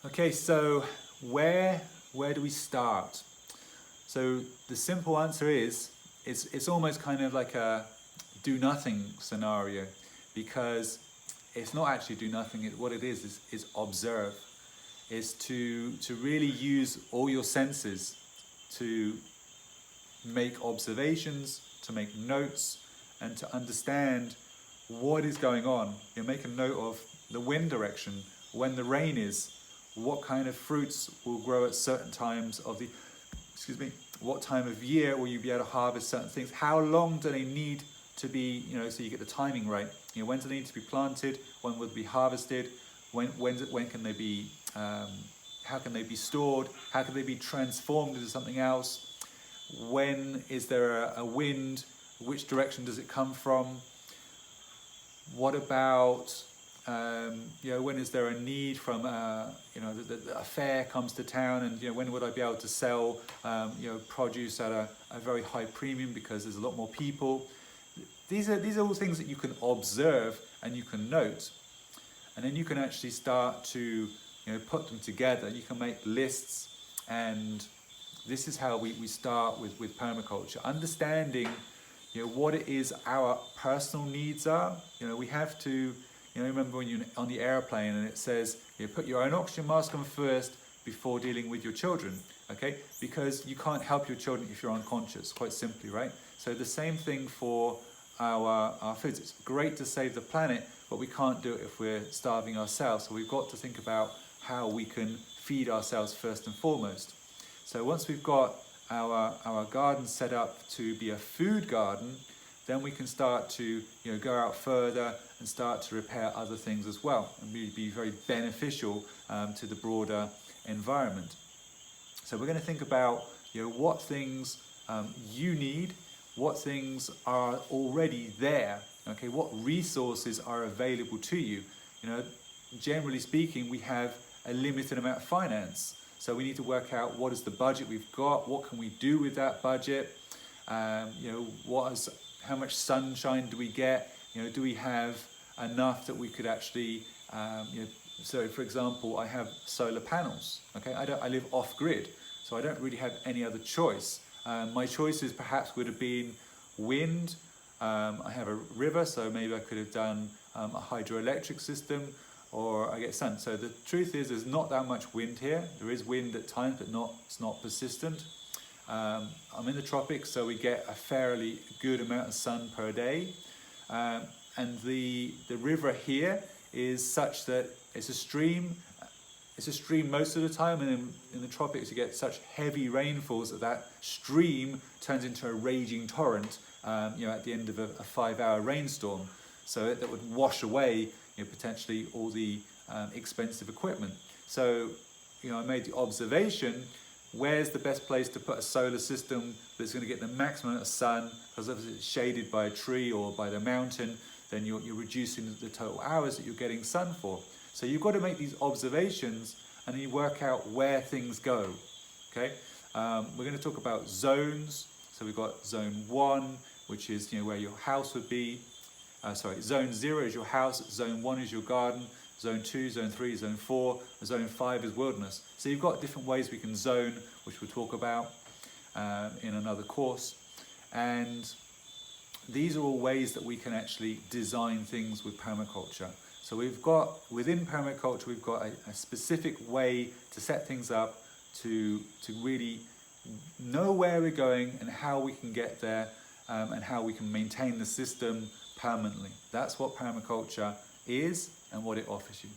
Okay, so where do we start? So the simple answer is it's almost kind of like a do nothing scenario, because it's not actually do nothing. What it is observe. Is to really use all your senses to make observations, to make notes, and to understand what is going on. You make a note of the wind direction, when the rain is, what kind of fruits will grow at certain times of the, what time of year will you be able to harvest certain things, how long do they need to be, so you get the timing right. When do they need to be planted, when will they be harvested, when can they be, how can they be stored, how can they be transformed into something else, when is there a wind, which direction does it come from, what about when is there a need from a fair comes to town, and when would I be able to sell produce at a very high premium because there's a lot more people. These are all things that you can observe and you can note, and then you can actually start to put them together. You can make lists, and this is how we start with permaculture, understanding what it is our personal needs are. We have to remember when you're on the airplane and it says put your own oxygen mask on first before dealing with your children, okay? Because you can't help your children if you're unconscious, quite simply, right? So the same thing for our foods. It's great to save the planet, but we can't do it if we're starving ourselves. So we've got to think about how we can feed ourselves first and foremost. So once we've got our garden set up to be a food garden, then we can start to go out further and start to repair other things as well, and be very beneficial to the broader environment. So we're going to think about what things you need, what things are already there, okay? What resources are available to you. Generally speaking, we have a limited amount of finance. So we need to work out what is the budget we've got, what can we do with that budget, how much sunshine do we get, do we have enough that we could actually, so for example, I have solar panels, okay? I live off-grid, so I don't really have any other choice. My choices perhaps would have been wind. I have a river, so maybe I could have done a hydroelectric system, or I get sun. So the truth is there's not that much wind here. There is wind at times, but it's not persistent. I'm in the tropics, so we get a fairly good amount of sun per day. And the river here is such that it's a stream. It's a stream most of the time, and in the tropics you get such heavy rainfalls that stream turns into a raging torrent at the end of a 5-hour rainstorm. So that would wash away potentially all the expensive equipment. So I made the observation, where's the best place to put a solar system that's going to get the maximum amount of sun, because if it's shaded by a tree or by the mountain, then you're reducing the total hours that you're getting sun for. So you've got to make these observations and then you work out where things go, okay? We're going to talk about zones. So we've got zone 1, which is where your house would be. Zone 0 is your house, zone 1 is your garden, zone 2, zone 3, zone 4, and zone 5 is wilderness. So you've got different ways we can zone, which we'll talk about in another course. And these are all ways that we can actually design things with permaculture. So we've got, within permaculture, we've got a specific way to set things up to really know where we're going and how we can get there, and how we can maintain the system permanently. That's what permaculture is and what it offers you.